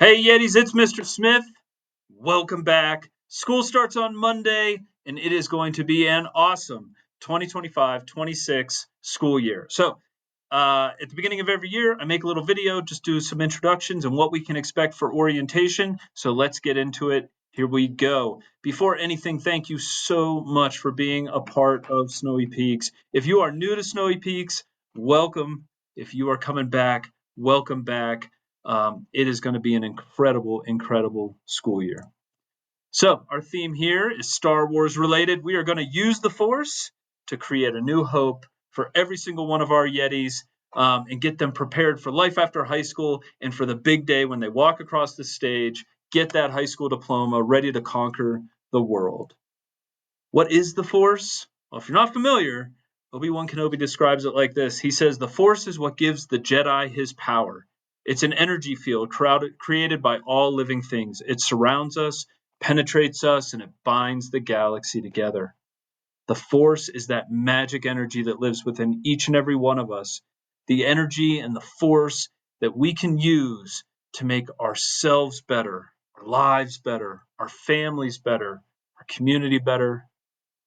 Hey Yetis, it's Mr. Smith. Welcome back. School starts on Monday, and it is going to be an awesome 2025-26 school year. At the beginning of every year, I make a little video, just do some introductions and what we can expect for orientation. So let's get into it. Here we go. Before anything, thank you so much for being a part of Snowy Peaks. If you are new to Snowy Peaks, welcome. If you are coming back, welcome back. It is going to be an incredible, incredible school year. So, our theme here is Star Wars related. We are going to use the Force to create a new hope for every single one of our Yetis and get them prepared for life after high school and for the big day when they walk across the stage, get that high school diploma, ready to conquer the world. What is the Force? Well, if you're not familiar, Obi-Wan Kenobi describes it like this. He says, the Force is what gives the Jedi his power. It's an energy field created by all living things. It surrounds us, penetrates us, and it binds the galaxy together. The Force is that magic energy that lives within each and every one of us. The energy and the Force that we can use to make ourselves better, our lives better, our families better, our community better,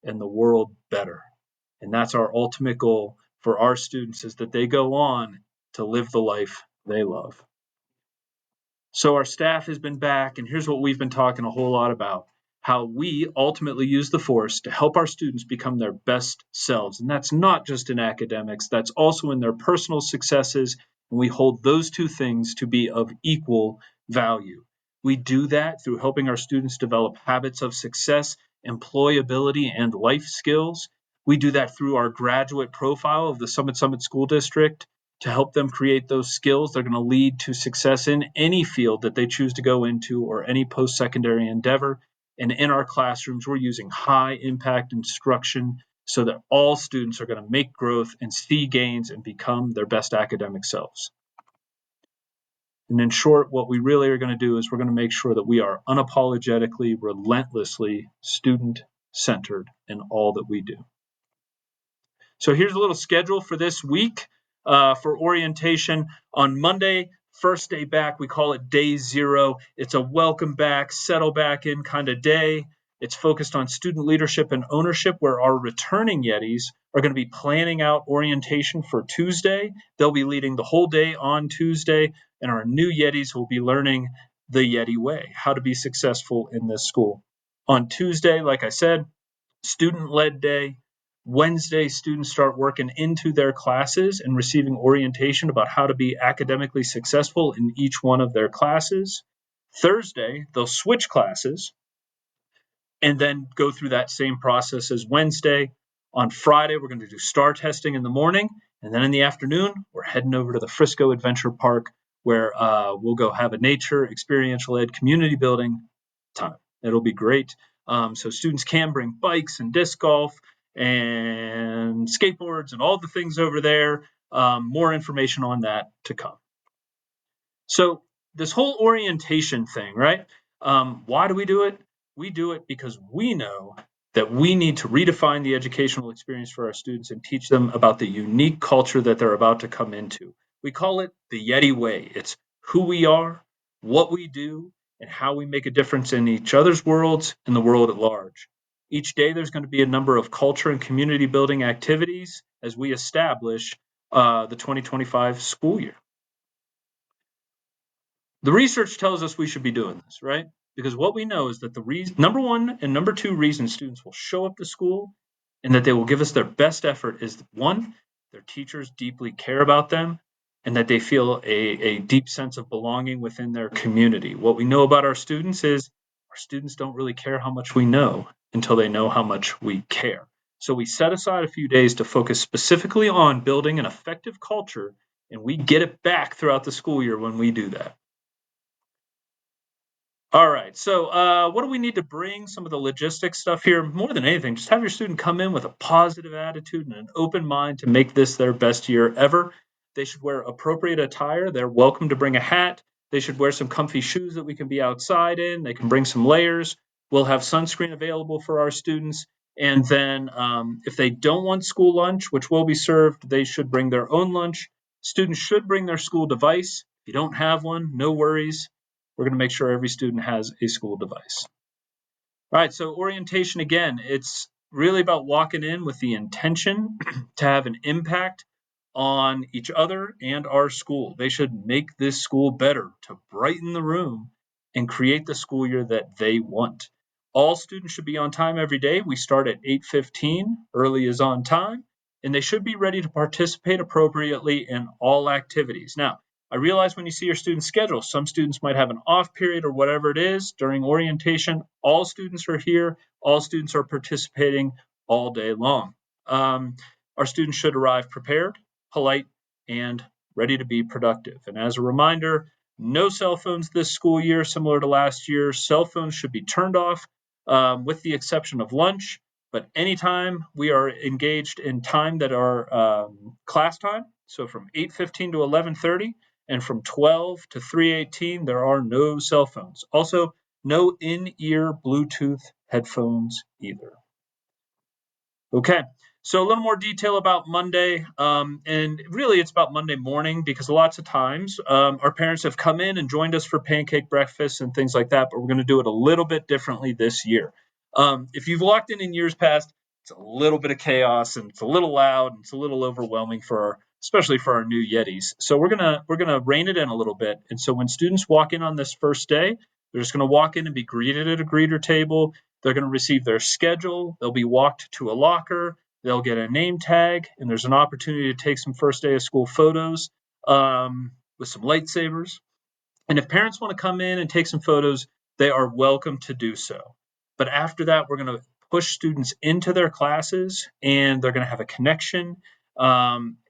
and the world better. And that's our ultimate goal for our students is that they go on to live the life they love. So our staff has been back, and here's what we've been talking a whole lot about, how we ultimately use the Force to help our students become their best selves. And that's not just in academics, that's also in their personal successes, and we hold those two things to be of equal value. We do that through helping our students develop habits of success, employability, and life skills. We do that through our graduate profile of the Summit School District to help them create those skills. They're going to lead to success in any field that they choose to go into or any post-secondary endeavor. And in our classrooms, we're using high impact instruction so that all students are going to make growth and see gains and become their best academic selves. And in short, what we really are going to do is we're going to make sure that we are unapologetically, relentlessly student-centered in all that we do. So here's a little schedule for this week for orientation. On Monday, first day back, we call it day 0. It's a welcome back, settle back in kind of day. It's focused on student leadership and ownership, where our returning Yetis are going to be planning out orientation for Tuesday. They'll be leading the whole day on Tuesday, and our new Yetis will be learning the Yeti way, how to be successful in this school. On Tuesday, like I said, student-led day. Wednesday, students start working into their classes and receiving orientation about how to be academically successful in each one of their classes. Thursday, they'll switch classes and then go through that same process as Wednesday. On Friday, we're going to do STAR testing in the morning. And then in the afternoon, we're heading over to the Frisco Adventure Park where we'll go have a nature, experiential ed, community building time. It'll be great. So students can bring bikes and disc golf and skateboards and all the things over there. More information on that to come. So this whole orientation thing, right? Why do we do it? We do it because we know that we need to redefine the educational experience for our students and teach them about the unique culture that they're about to come into. We call it the Yeti way. It's who we are, what we do, and how we make a difference in each other's worlds and the world at large. Each day, there's going to be a number of culture and community building activities as we establish the 2025 school year. The research tells us we should be doing this, right? Because what we know is that the number one and number two reason students will show up to school and that they will give us their best effort is, one, their teachers deeply care about them and that they feel a deep sense of belonging within their community. What we know about our students is our students don't really care how much we know until they know how much we care. So we set aside a few days to focus specifically on building an effective culture, and we get it back throughout the school year when we do that. All right. So what do we need to bring? Some of the logistics stuff here. More than anything, just have your student come in with a positive attitude and an open mind to make this their best year ever. They should wear appropriate attire. They're welcome to bring a hat. They should wear some comfy shoes that we can be outside in. They can bring some layers. We'll have sunscreen available for our students. And then if they don't want school lunch, which will be served, they should bring their own lunch. Students should bring their school device. If you don't have one, no worries. We're going to make sure every student has a school device. All right, so orientation, again, it's really about walking in with the intention to have an impact on each other and our school. They should make this school better, to brighten the room and create the school year that they want. All students should be on time every day. We start at 8:15. Early is on time, and they should be ready to participate appropriately in all activities. Now, I realize when you see your student schedule, some students might have an off period or whatever it is during orientation. All students are here. All students are participating all day long. Our students should arrive prepared, polite, and ready to be productive. And as a reminder, no cell phones this school year, similar to last year. Cell phones should be turned off with the exception of lunch. But anytime we are engaged in time that are class time, so from 8:15 to 11:30, and from 12 to 3:18, there are no cell phones. Also, no in-ear Bluetooth headphones either. Okay, so a little more detail about Monday, and really it's about Monday morning because lots of times our parents have come in and joined us for pancake breakfast and things like that, but we're going to do it a little bit differently this year. If you've walked in years past, it's a little bit of chaos and it's a little loud and it's a little overwhelming especially for our new Yetis. So we're gonna rein it in a little bit. And so when students walk in on this first day, they're just gonna walk in and be greeted at a greeter table. They're gonna receive their schedule. They'll be walked to a locker. They'll get a name tag, and there's an opportunity to take some first day of school photos with some lightsabers. And if parents want to come in and take some photos, they are welcome to do so. But after that, we're going to push students into their classes, and they're going to have a connection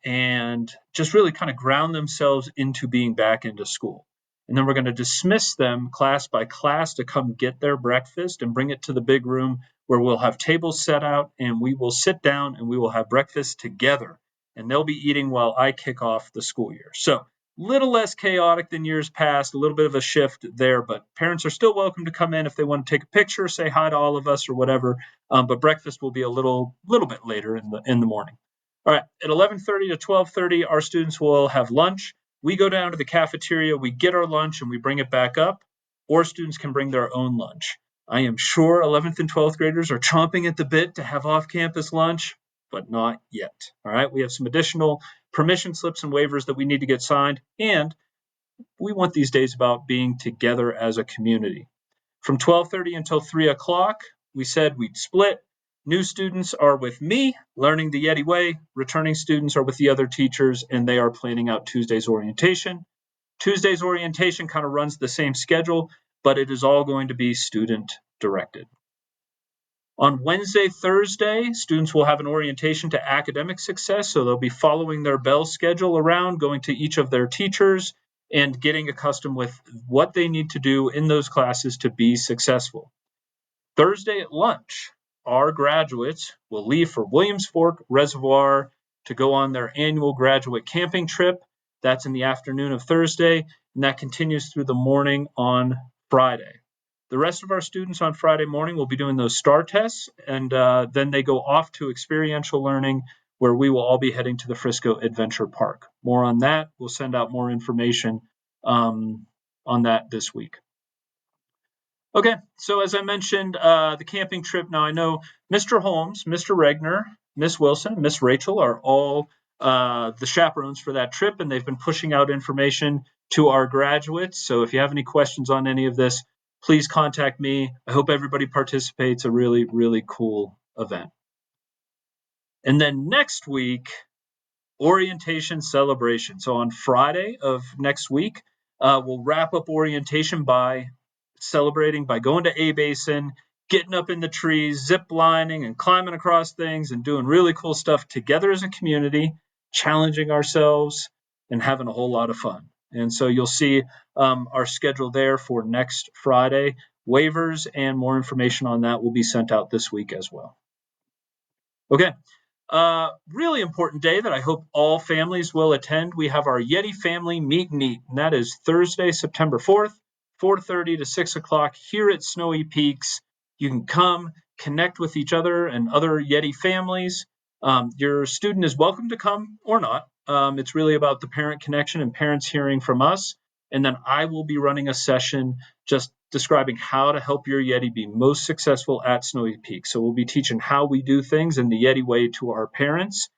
and just really kind of ground themselves into being back into school. And then we're going to dismiss them class by class to come get their breakfast and bring it to the big room where we'll have tables set out and we will sit down and we will have breakfast together. And they'll be eating while I kick off the school year. So little less chaotic than years past, a little bit of a shift there, but parents are still welcome to come in if they want to take a picture, say hi to all of us or whatever. But breakfast will be a little bit later in the morning. All right, at 11:30 to 12:30, our students will have lunch. We go down to the cafeteria, we get our lunch, and we bring it back up, or students can bring their own lunch. I am sure 11th and 12th graders are chomping at the bit to have off-campus lunch, but not yet. All right, we have some additional permission slips and waivers that we need to get signed, and we want these days about being together as a community. From 12:30 until 3 o'clock, we said we'd split. New students are with me, learning the Yeti way. Returning students are with the other teachers, and they are planning out Tuesday's orientation. Tuesday's orientation kind of runs the same schedule, but it is all going to be student-directed. On Wednesday, Thursday, students will have an orientation to academic success, so they'll be following their bell schedule around, going to each of their teachers, and getting accustomed with what they need to do in those classes to be successful. Thursday at lunch, our graduates will leave for Williams Fork Reservoir to go on their annual graduate camping trip. That's in the afternoon of Thursday, and that continues through the morning on Friday. The rest of our students on Friday morning will be doing those STAR tests, and then they go off to experiential learning, where we will all be heading to the Frisco Adventure Park. More on that. We'll send out more information on that this week. Okay, so as I mentioned, the camping trip. Now I know Mr. Holmes, Mr. Regner, Miss Wilson, Miss Rachel are all the chaperones for that trip, and they've been pushing out information to our graduates. So if you have any questions on any of this, please contact me. I hope everybody participates. A really, really cool event. And then next week, orientation celebration. So on Friday of next week, we'll wrap up orientation by celebrating by going to A-Basin, getting up in the trees, zip lining and climbing across things and doing really cool stuff together as a community, challenging ourselves and having a whole lot of fun. And so you'll see our schedule there for next Friday. Waivers and more information on that will be sent out this week as well. Okay. Really important day that I hope all families will attend. We have our Yeti Family Meet and Eat, and that is Thursday, September 4th, 4:30 to 6 o'clock here at Snowy Peaks. You can come, connect with each other and other Yeti families. Your student is welcome to come or not. It's really about the parent connection and parents hearing from us. And then I will be running a session just describing how to help your Yeti be most successful at Snowy Peak. So we'll be teaching how we do things in the Yeti way to our parents.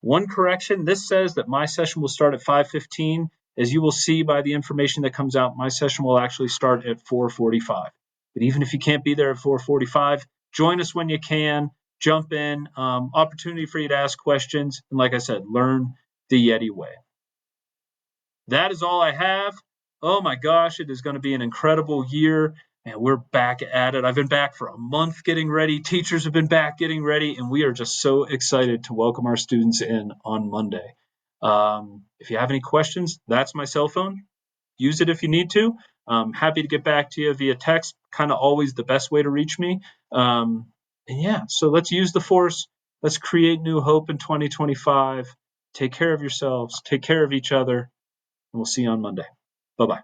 One correction, this says that my session will start at 5:15. As you will see by the information that comes out, my session will actually start at 4:45. But even if you can't be there at 4:45, join us when you can. Jump in, opportunity for you to ask questions. And like I said, learn the Yeti way. That is all I have. Oh my gosh, it is going to be an incredible year. And we're back at it. I've been back for a month getting ready. Teachers have been back getting ready. And we are just so excited to welcome our students in on Monday. If you have any questions, that's my cell phone. Use it if you need to. Happy to get back to you via text. Kind of always the best way to reach me. And yeah, so let's use the force. Let's create new hope in 2025. Take care of yourselves. Take care of each other. And we'll see you on Monday. Bye-bye.